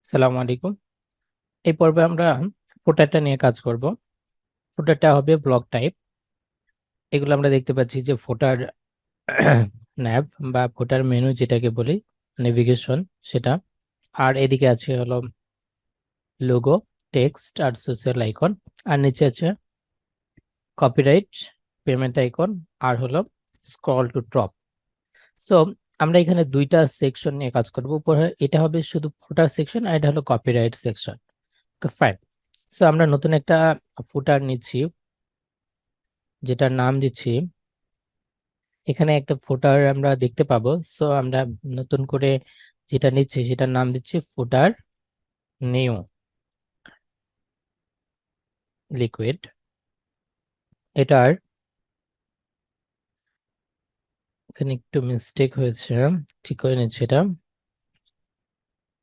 আসসালামু আলাইকুম। এই পর্বে আমরা ফুটারটা নিয়ে কাজ করব। ফুটারটা হবে ব্লক টাইপ। এগুলো আমরা দেখতে পাচ্ছি যে ফুটার ন্যাভ বা ফুটার মেনু যেটাকে বলি, নেভিগেশন, সেটা। আর এদিকে আছে হলো লোগো, টেক্সট আর সোশ্যাল আইকন। আর নিচে আছে কপিরাইট, পেমেন্ট আইকন, আর হলো স্ক্রল টু টপ। সো আমরা এখানে দুইটা সেকশন নিয়ে কাজ করব। উপরে এটা হবে শুধু ফুটার সেকশন, আর এটা হলো কপিরাইট সেকশন। ফাইন। সো আমরা নতুন একটা ফুটার নিচ্ছি, যেটার নাম দিচ্ছি, এখানে একটা ফুটার আমরা দেখতে পাবো। সো আমরা নতুন করে যেটা নিচ্ছি সেটার নাম দিচ্ছি ফুটার নিউ লিকুইড। এটার এখানে একটু মিস্টেক হয়েছে, ঠিক করে নিচ্ছি, এটা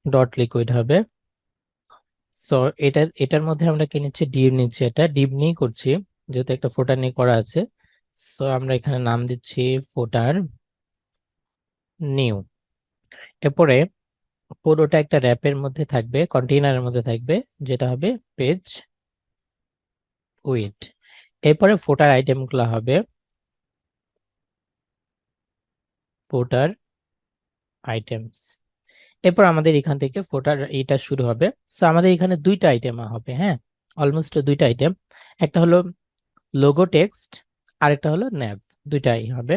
ডট লিকুইড হবে। সো এটার মধ্যে আমরা কি নিচ্ছি, ডিভ নিচ্ছি। এটা ডিভ নিয়ে করছি যেহেতু একটা ফুটার নিয়ে করা আছে। সো আমরা এখানে নাম দিচ্ছি ফুটার নিউ। এরপরে পুরোটা একটা র্যাপের মধ্যে থাকবে, কন্টেইনারের মধ্যে থাকবে, যেটা হবে পেজ উইড। এরপরে ফুটার আইটেমগুলো হবে ফুটার আইটেমস। এরপর আমাদের এখান থেকে ফুটার এটা শুরু হবে। সো আমাদের এখানে দুইটা আইটেম হবে, হ্যাঁ, অলমোস্ট দুইটা আইটেম। একটা হলো লোগো টেক্সট, আর একটা হলো ন্যাব, দুইটাই হবে।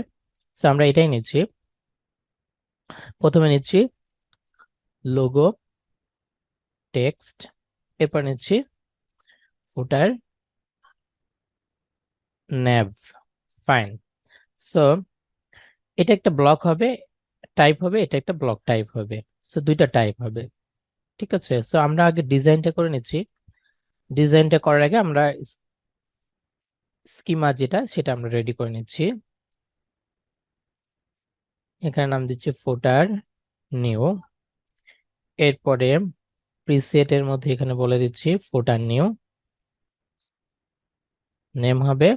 সো আমরা এটাই নিচ্ছি। প্রথমে নিচ্ছি লোগো টেক্সট, এরপর নিচ্ছি ফুটার ন্যাব। ফাইন। সো এটা একটা ব্লক হবে, টাইপ হবে, এটা একটা ব্লক টাইপ হবে। সো দুইটা টাইপ হবে, ঠিক আছে। সো আমরা আগে ডিজাইনটা করে নিচ্ছি। ডিজাইনটা করার আগে আমরা স্কিমা যেটা সেটা আমরা রেডি করে নিচ্ছি। এখানে নাম দিচ্ছি ফুটার নিউ। এরপরে প্রিসেট এর মধ্যে এখানে বলে দিচ্ছি ফুটার নিউ, নেম হবে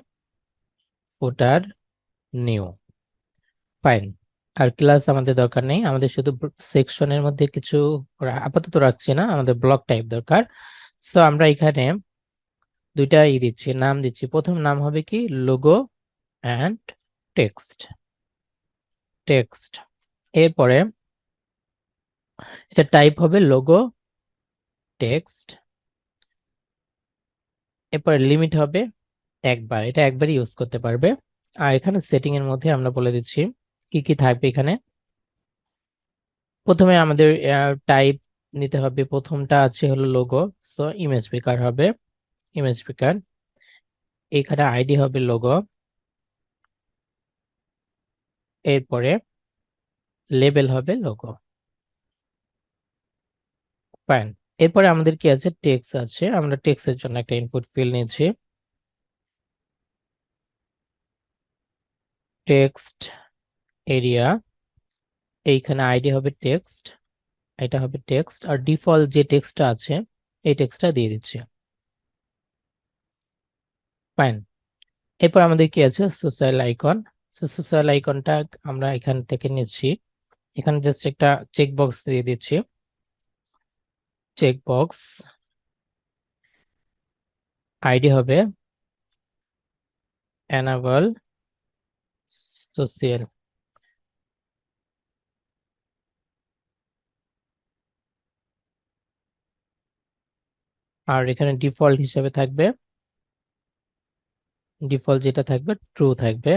ফুটার নিউ। ফাইন। আর ক্লাস আমাদের দরকার নেই, আমাদের শুধু সেকশনের মধ্যে কিছু আপাতত রাখছি না, আমাদের ব্লক টাইপ দরকার। সো আমরা এখানে দুইটা দিচ্ছি, নাম দিচ্ছি। প্রথম নাম হবে কি, লোগো অ্যান্ড টেক্সট। টেক্সট। এরপরে এটা টাইপ হবে লোগো টেক্সট। এরপরে লিমিট হবে একবার, এটা একবারই ইউজ করতে পারবে। আর এখানে সেটিং এর মধ্যে আমরা বলে দিচ্ছি কি কি থাকবে এখানে। প্রথমে আমাদের টাইপ নিতে হবে, প্রথমটা আছে হলো লোগো। সো ইমেজ পিকার হবে, ইমেজ পিকার। এখানে আইডি হবে লোগো। এরপরে লেবেল হবে লোগো। ফাইন। এরপরে আমাদের কি আছে, টেক্সট আছে। আমরা টেক্সটের জন্য একটা ইনপুট ফিল্ড নিয়েছি, টেক্সট এরিয়া। এইখানে আইডি হবে টেক্সট, এটা হবে টেক্সট, আর ডিফল্ট যে টেক্সটটা আছে এই টেক্সটটা দিয়ে দিচ্ছি। ফাইন। এরপর আমাদের কি আছে, সোশ্যাল আইকন। সোশ্যাল আইকনটা আমরা এখান থেকে নিচ্ছি। এখানে জাস্ট একটা চেক বক্স দিয়ে দিচ্ছি, চেক বক্স। আইডি হবে এনাবল সোশ্যাল। আর এখানে ডিফল্ট হিসেবে থাকবে, ডিফল্ট যেটা থাকবে ট্রু থাকবে।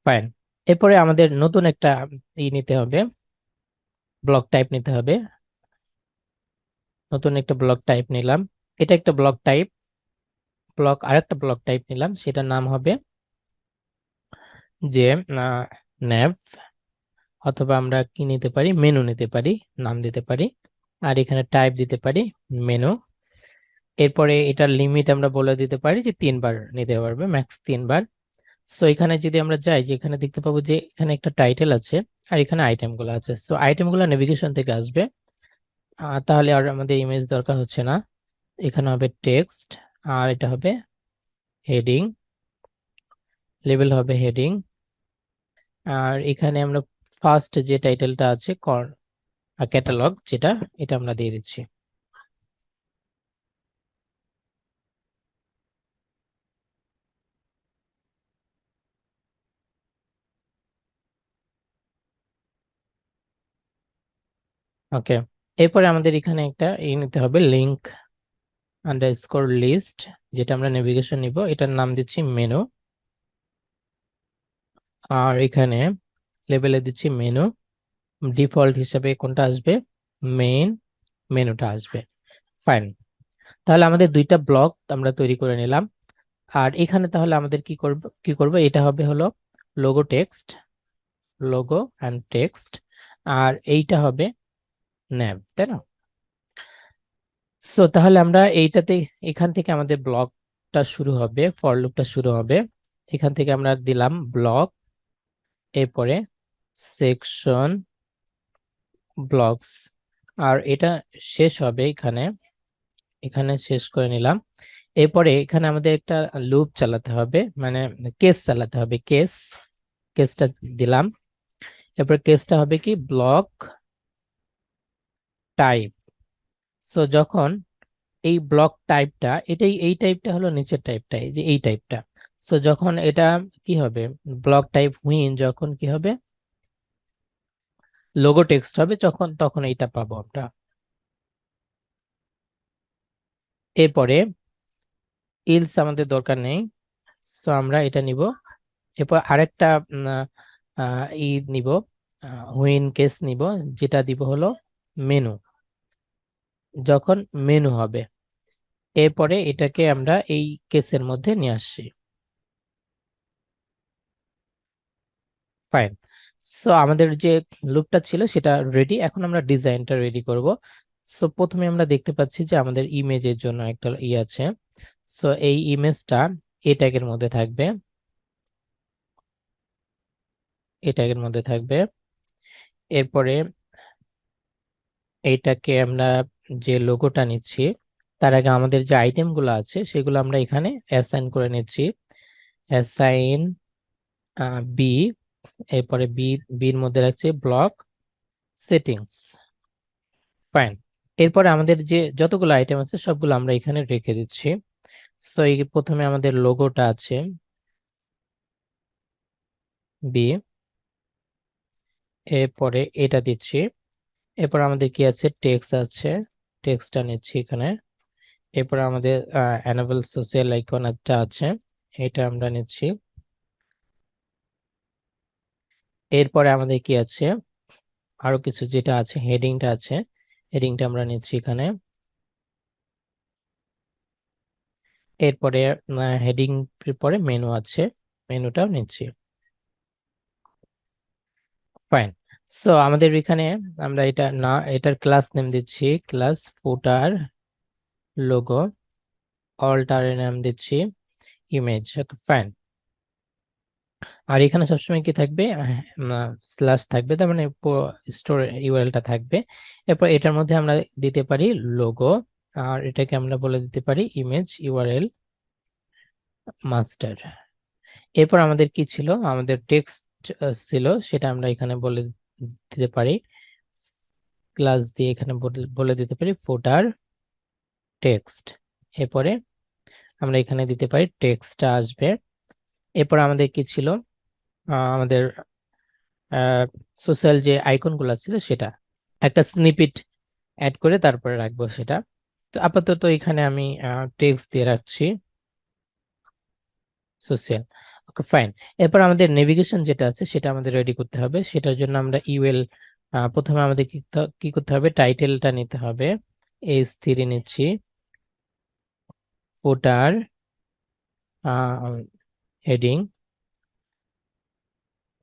ফাইন। এরপরে আমাদের নতুন একটা নিতে হবে, ব্লক টাইপ নিতে হবে। নতুন একটা ব্লক টাইপ নিলাম। এটা একটা ব্লক টাইপ, ব্লক আরেকটা ব্লক টাইপ নিলাম, সেটার নাম হবে যে ন্যাভ, অথবা আমরা কি নিতে পারি, মেনু নিতে পারি, নাম দিতে পারি। আর এখানে টাইপ দিতে পারি মেনু। এরপরে এটার লিমিট আমরা বলে দিতে পারি যে 3বার নিতে পারবে, ম্যাক্স 3বার। সো এখানে যদি আমরা যাই, যে এখানে দেখতে পাবো যে এখানে একটা টাইটেল আছে আর এখানে আইটেমগুলো আছে। সো আইটেমগুলো নেভিগেশন থেকে আসবে। তাহলে আর আমাদের ইমেজ দরকার হচ্ছে না। এখানে হবে টেক্সট, আর এটা হবে হেডিং, লেবেল হবে হেডিং, আর এখানে আমরা ফার্স্ট যে টাইটেলটা আছে ক্যাটালগ, যেটা এটা আমরা দিয়ে দিচ্ছি। ওকে, এরপরে আমাদের এখানে একটা নিতে হবে লিংক আন্ডারস্কোর লিস্ট, যেটা আমরা নেভিগেশন নিব, এটার নাম দিচ্ছি মেনু। আর এখানে লেবেলে দিচ্ছি মেনু, ডিফল্ট হিসাবে কোনটা আসবে, মেইন মেনুটা আসবে। ফাইন, তাহলে আমাদের দুইটা ব্লক আমরা তৈরি করে নিলাম। আর এখানে তাহলে আমাদের কি করব, এটা হবে হলো logo text, logo and text, আর এইটা হবে ন্যাভ, তাই না? সো তাহলে আমরা এইটাতে, এখান থেকে আমাদের ব্লকটা শুরু হবে, ফর লুপটা শুরু হবে। এখান থেকে আমরা দিলাম ব্লক, এরপরে সেকশন ব্লকস, আর এটা শেষ হবে এখানে, এখানে শেষ করে নিলাম। এরপরে এখানে আমাদের একটা লুপ চালাতে হবে, মানে কেস চালাতে হবে, কেসটা দিলাম। এরপর কেসটা হবে কি, ব্লক টাইপ। সো যখন এই ব্লক টাইপটা, এই টাইপটা হলো নিচের টাইপটা, এই যে এই টাইপটা। সো যখন এটা কি হবে, ব্লক টাইপ হুইন, যখন কি হবে, লোগো টেক্সট হবে, তখন এইটা পাবো আমরা। এরপরে ইলস আমাদের দরকার নেই, সো আমরা এটা নিব। এরপর আরেকটা ই নিব, হুইন কেস নিব, যেটা দিব হলো মেনু, যখন মেনু হবে। এরপরে এটাকে আমরা এই কেসের মধ্যে নিয়ে আসছি। ফাইন, সো আমাদের যে লুপটা ছিল সেটা রেডি, এখন আমরা ডিজাইনটা রেডি করব। সো প্রথমে আমরা দেখতে পাচ্ছি যে আমাদের ইমেজের জন্য একটা আছে। সো এই ইমেজটা এ ট্যাগের মধ্যে থাকবে, এ ট্যাগের মধ্যে থাকবে। এরপরে এইটাকে আমরা যে লোগোটা নিচ্ছি, তার আগে আমাদের যে আইটেমগুলো আছে সেগুলো আমরা এখানে অ্যাসাইন করে নিচ্ছি। অ্যাসাইন বি, এরপরে বির মধ্যে রাখছি ব্লক সেটিংস। ফাইন, এরপরে আমাদের যে যতগুলো আইটেম আছে সবগুলো আমরা এখানে রেখে দিচ্ছি। সো এই প্রথমে আমাদের লোগোটা আছে বি, এরপরে এটা দিচ্ছি। এরপর আমাদের কি আছে, টেক্সট আছে, টেক্সটটা নিচ্ছি এখানে। এরপর আমাদের অ্যানাবল সোশ্যাল আইকন একটা আছে, এটা আমরা নিচ্ছি। এরপরে আমাদের কি আছে, আরো কিছু যেটা আছে, হেডিংটা আছে, হেডিংটা আমরা নিচ্ছি এখানে। এরপরে হেডিং পরে মেনু আছে, মেনুটাও নিচ্ছি। ফাইন, সো আমাদের এখানে আমরা এটা না, এটার ক্লাস নেম দিচ্ছি ক্লাস ফুটার লোগো, অল্টার নাম দিচ্ছি ইমেজ। ফাইন, আর এখানে সবসময় কি থাকবে, স্ল্যাশ থাকবে, তার মানে স্টোর ইউআরএলটা থাকবে। এরপর এটার মধ্যে আমরা দিতে পারি লোগো, আর এটাকে আমরা বলে দিতে পারি ইমেজ ইউআরএল মাস্টার। এরপর আমাদের কি ছিল, আমাদের টেক্সট ছিল, সেটা আমরা এখানে বলে দিতে পারি, ক্লাস দিয়ে এখানে বলে দিতে পারি ফুটার টেক্সট। এরপরে আমরা এখানে দিতে পারি টেক্সটটা আসবে। এরপর আমাদের কি ছিল, আমাদের সোশ্যাল যে আইকনগুলো ছিল সেটা একটা স্নিপেট অ্যাড করে তারপরে রাখবো সেটা। তো আপাতত এখানে আমি টেক্সট দিয়ে রাখছি সোশ্যাল। ওকে, ফাইন। এরপর আমাদের নেভিগেশন যেটা আছে সেটা আমাদের রেডি করতে হবে, সেটার জন্য আমরা ইউএল, প্রথমে আমাদের কি করতে হবে, টাইটেলটা নিতে হবে, H3 নিচ্ছি, ফুটার হেডিং,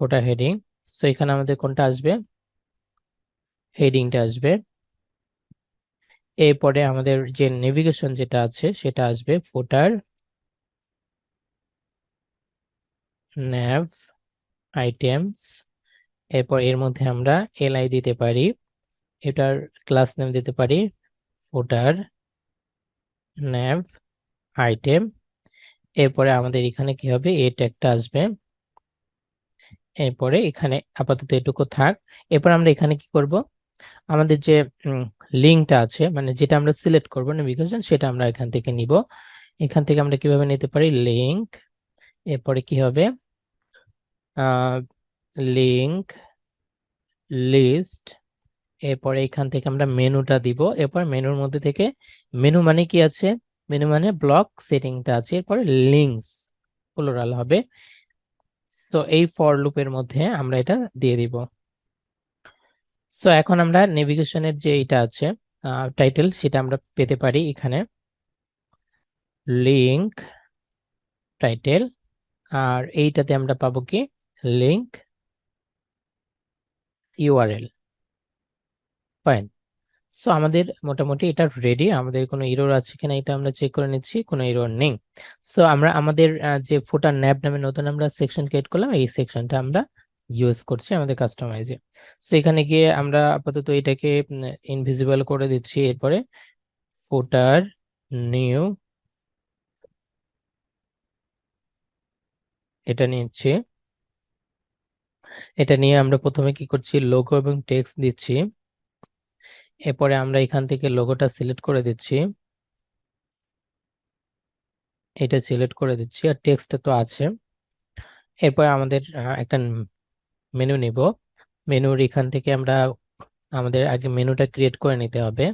ফুটার হেডিং। সো এখানে আমাদের কোনটা আসবে, হেডিংটা আসবে। এরপরে আমাদের যে নেভিগেশন যেটা আছে সেটা আসবে ফুটার ন্যাভ আইটেমস। এরপর এর মধ্যে আমরা এলআই দিতে পারি, এটার ক্লাস নেম দিতে পারি ফুটার ন্যাভ আইটেম। এরপরে আমাদের এখানে কি হবে, এ ট্যাগটা আসবে। এরপরে এখানে আপাতত এটুকু থাক। এরপর আমরা এখানে কি করব, আমাদের যে লিঙ্কটা আছে, মানে যেটা আমরা সিলেক্ট করবো নেভিগেশন, সেটা আমরা এখান থেকে নিব। এখান থেকে আমরা কিভাবে নিতে পারি, লিঙ্ক, এরপরে কি হবে, লিঙ্ক লিস্ট, এরপরে এখান থেকে আমরা মেনুটা দিব। এরপর মেনুর মধ্যে থেকে, মেনু মানে কি আছে, মেনু মানে ব্লক সেটিংটা আছে, এরপরে লিঙ্কস প্লুরাল হবে। সো এই ফর লুপের মধ্যে আমরা এটা দিয়ে দিব। সো এখন আমরা নেভিগেশনের যে এটা আছে টাইটেল, সেটা আমরা পেতে পারি এখানে, লিঙ্ক টাইটেল। আর এইটাতে আমরা পাবো কি, লিঙ্ক ইউআরএল। ফাইন। সো আমাদের মোটামুটি এটা রেডি। আমাদের কোনো এরর আছে কিনা এটা আমরা চেক করে নিচ্ছি, কোনো এরর নেই। সো আমরা আমাদের যে ফুটার ন্যাব নামে নতুন আমরা সেকশন ক্রিয়েট করলাম, এই সেকশনটা আমরা ইউজ করছি আমাদের কাস্টমাইজে। সো এখানে গিয়ে আমরা আপাতত এটাকে ইনভিজিবল করে দিচ্ছি। এরপরে ফুটার নিউ, এটা নিচ্ছি। এটা নিয়ে আমরা প্রথমে কি করছি, লোগো এবং টেক্সট দিচ্ছি। এরপরে আমরা এখান থেকে লোগোটা সিলেক্ট করে দিচ্ছি, এটা সিলেক্ট করে দিচ্ছি, আর টেক্সটটা তো আছে। এরপর আমাদের একটা মেনু নিব। মেনুর এখান থেকে আমরা আমাদের আগে মেনুটা ক্রিয়েট করে নিতে হবে।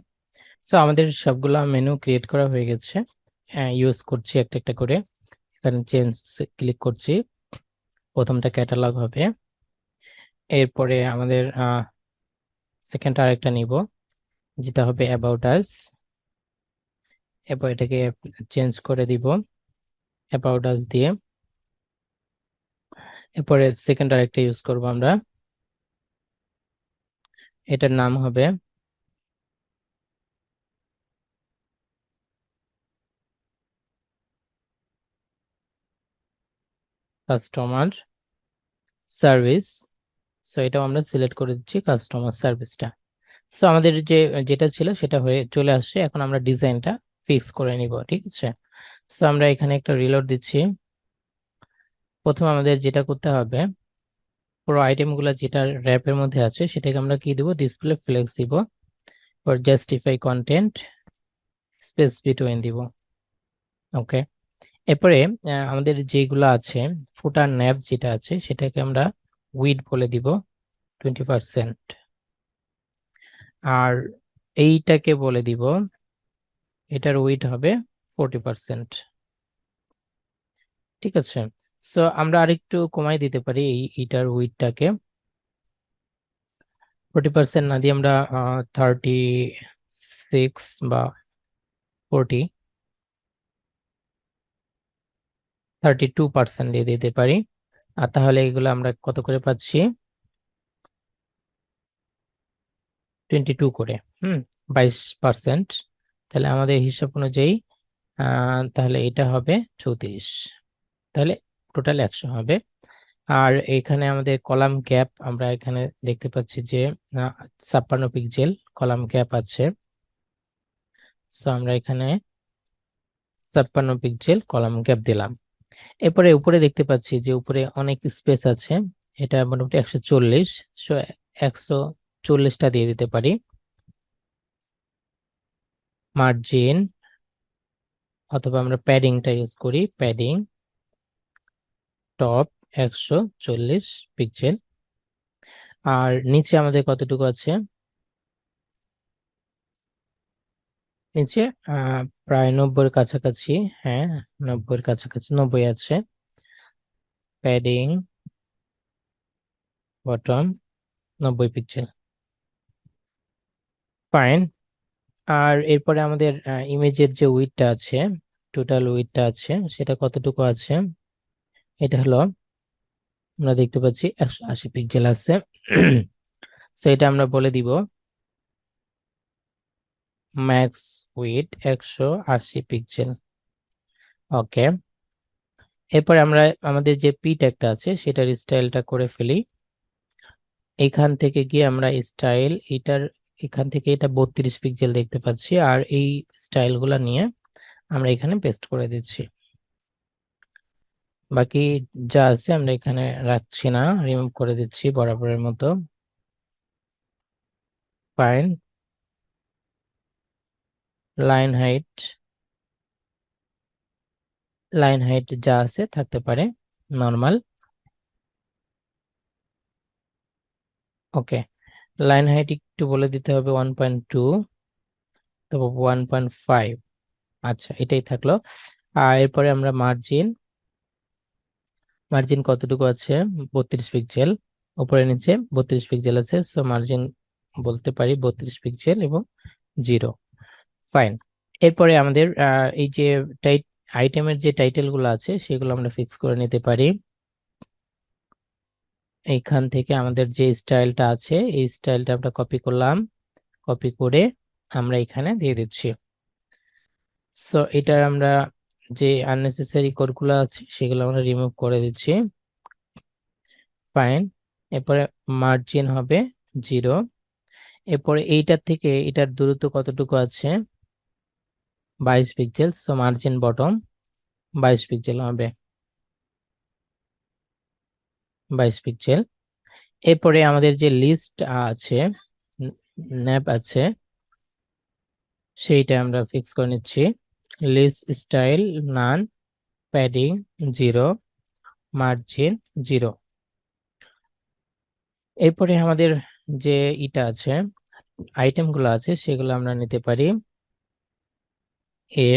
সো আমাদের সবগুলো মেনু ক্রিয়েট করা হয়ে গেছে। ইউজ করছি একটা একটা করে। এখানে চেঞ্জ ক্লিক করছি, প্রথমটা ক্যাটালগ হবে। এরপরে আমাদের সেকেন্ড আরেকটা নিব, যেটা হবে অ্যাবাউট আস। এরপর এটাকে চেঞ্জ করে দিব অ্যাবাউট আস দিয়ে। এরপরে সেকেন্ড আরেকটা ইউজ করব আমরা, এটার নাম হবে কাস্টমার সার্ভিস। সো এটাও আমরা সিলেক্ট করে দিচ্ছি, কাস্টমার সার্ভিসটা। সো আমাদের যেটা ছিল সেটা হয়ে চলে আসছে। এখন আমরা ডিজাইনটা ফিক্স করে নিব, ঠিক আছে। সো আমরা এখানে একটা রিলোড দিচ্ছি। প্রথমে আমাদের যেটা করতে হবে, পুরো আইটেমগুলো যেটা র্যাপের মধ্যে আছে সেটাকে আমরা কি দিব, ডিসপ্লে ফ্লেক্স দিব। For justify content space between দিব। ওকে। এরপরে আমাদের যেগুলো আছে, ফুটার ন্যাব যেটা আছে সেটাকে আমরা উইড বলে দিব 20%। আর এইটাকে বলে দিব, এটার উইড হবে 40%। ঠিক আছে। সো আমরা আরেকটু কমাই দিতে পারি এইটার উইডটাকে, 40% না দিয়ে আমরা 36 বা 32% দিয়ে দিতে পারি। আর তাহলে এগুলো আমরা কত করে পাচ্ছি, 22 করে, 22%। তাহলে আমাদের হিসাব অনুযায়ী তাহলে এটা হবে 34, তাহলে টোটাল 100 হবে। আর এখানে আমাদের কলাম গ্যাপ আমরা এখানে দেখতে পাচ্ছি যে 56 পিক্সেল কলাম গ্যাপ আছে। সো আমরা এখানে 56 পিক্সেল কলাম গ্যাপ দিলাম। এরপরে উপরে দেখতে পাচ্ছি যে উপরে অনেক স্পেস আছে, এটা মোটামুটি 140। সো 140টা দিয়ে দিতে পারি। মার্জিন, অথবা আমরা প্যাডিংটা ইউজ করি, প্যাডিং টপ 140 পিক্সেল। আর নিচে আমাদের কতটুকু আছে, নিচে প্রায় 90-এর কাছাকাছি। হ্যাঁ, 90-এর কাছাকাছি, 90 আছে। Padding bottom 90 pixel. ফাইন। আর এরপরে আমাদের ইমেজের যে উইডথটা আছে, টোটাল উইডথটা আছে, সেটা কতটুকু আছে, এটা হলো আমরা দেখতে পাচ্ছি 180 পিক্সেল আছে। সো এটা আমরা বলে দিব ম্যাক্স উইডথ 180 পিক্সেল। ওকে। এরপরে আমরা আমাদের যে পি ট্যাগটা আছে সেটার স্টাইলটা করে ফেলি। এখান থেকে গিয়ে আমরা স্টাইল, এটার এখান থেকে এটা 32 পিক্সেল দেখতে পাচ্ছি, আর এই স্টাইলগুলো নিয়ে আমরা এখানে পেস্ট করে দিচ্ছি। বাকি যা আছে আমরা এখানে রাখছি না, রিমুভ করে দিচ্ছি বরাবরের মতো। Fine, line height, line height যা আছে থাকতে পারে, নর্মাল। ওকে, লাইন হাইট একটু বলে দিতে হবে 1.2, তারপর 1.5। আচ্ছা, এটাই থাকলো। আর এরপরে আমরা মার্জিন, মার্জিন কতটুকু আছে? 32 পিক্সেল, উপরে নিচে 32 পিক্সেল আছে, সো মার্জিন বলতে পারি 32 পিক্সেল এবং 0। ফাইন। এরপরে আমাদের এই যে আইটেমের যে টাইটেল গুলো আছে সেগুলো আমরা ফিক্স করে নিতে পারি। এইখান থেকে আমাদের যে স্টাইলটা আছে এই স্টাইলটা আমরা কপি করলাম, কপি করে আমরা এখানে দিয়ে দিচ্ছি। সো এটার আমরা যে আননেসেসারি কোডগুলো আছে সেগুলো আমরা রিমুভ করে দিচ্ছি। ফাইন। এরপরে মার্জিন হবে 0। এরপরে এইটার থেকে এটার দূরত্ব কতটুকু আছে? 22 pixel, so margin bottom 22 pixel হবে, 22 পিক্সেল। এরপরে আমাদের যে লিস্ট আছে, ন্যাপ আছে, সেইটা আমরা ফিক্স করে নিচ্ছি। লিস্ট স্টাইল নান, প্যাডিং 0, মার্জিন 0। এরপরে আমাদের যে ইটা আছে, আইটেমগুলো আছে সেগুলো আমরা নিতে পারি। এ,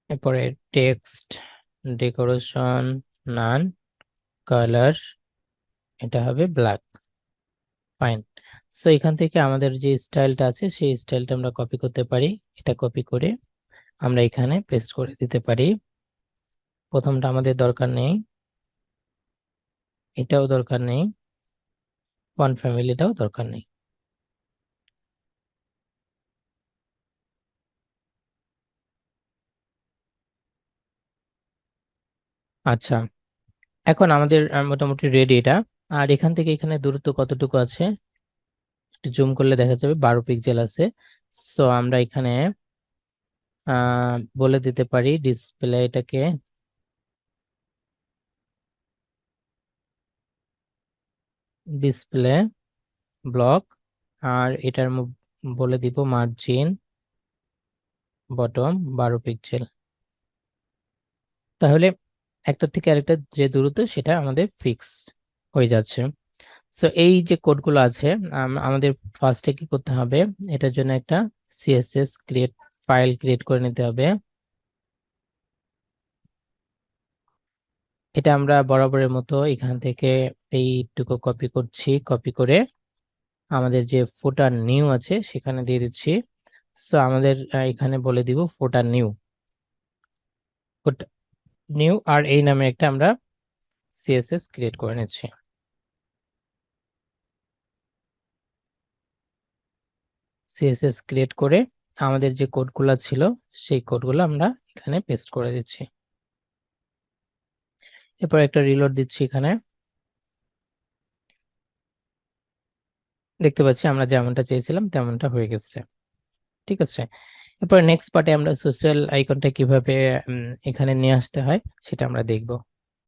এরপরে টেক্সট, ডেকোরেশন নান, কালার এটা হবে ব্ল্যাক। ফাইন। সো এখান থেকে আমাদের যে স্টাইলটা আছে সেই স্টাইলটা আমরা কপি করতে পারি। এটা কপি করে আমরা এখানে পেস্ট করে দিতে পারি। প্রথমটা আমাদের দরকার নেই, এটাও দরকার নেই, ফন্ট ফ্যামিলিটাও দরকার নেই। আচ্ছা, এখন আমাদের মোটামুটি রেডি এটা। আর এখান থেকে এখানে দূরত্ব কতটুকু আছে একটু জুম করলে দেখা যাবে 12 পিক্সেল আছে। সো আমরা এখানে বলে দিতে পারি ডিসপ্লে, এটাকে ডিসপ্লে ব্লক, আর এটার বলে দিব মার্জিন বটম 12 পিক্সেল। তাহলে একটা থেকে আরেকটা যে দূরত্ব সেটা আমাদের ফিক্স হয়ে যাচ্ছে। সো এই যে কোডগুলো আছে আমাদের ফার্স্টে কি করতে হবে, এটার জন্য একটা সিএসএস ক্রিয়েট ফাইল ক্রিয়েট করে নিতে হবে। এটা আমরা বরাবরের মতো এখান থেকে এইটুকু কপি করছি, কপি করে আমাদের যে ফুটার নিউ আছে সেখানে দিয়ে দিচ্ছি। সো আমাদের এখানে বলে দিব ফুটার নিউ, ফুটার নিউ, আর এই নামে একটা আমরা সিএসএস ক্রিয়েট করে নিচ্ছি। সিএসএস ক্রিয়েট করে আমাদের যে কোডগুলো ছিল সেই কোডগুলো আমরা এখানে পেস্ট করে দিচ্ছি। এরপর একটা রিলোড দিচ্ছি, এখানে দেখতে পাচ্ছি আমরা যেমনটা চেয়েছিলাম তেমনটা হয়ে গেছে। ঠিক আছে, এরপর নেক্সট পার্টে আমরা সোশ্যাল আইকনটা কিভাবে এখানে নিয়ে আসতে হয় সেটা আমরা দেখব।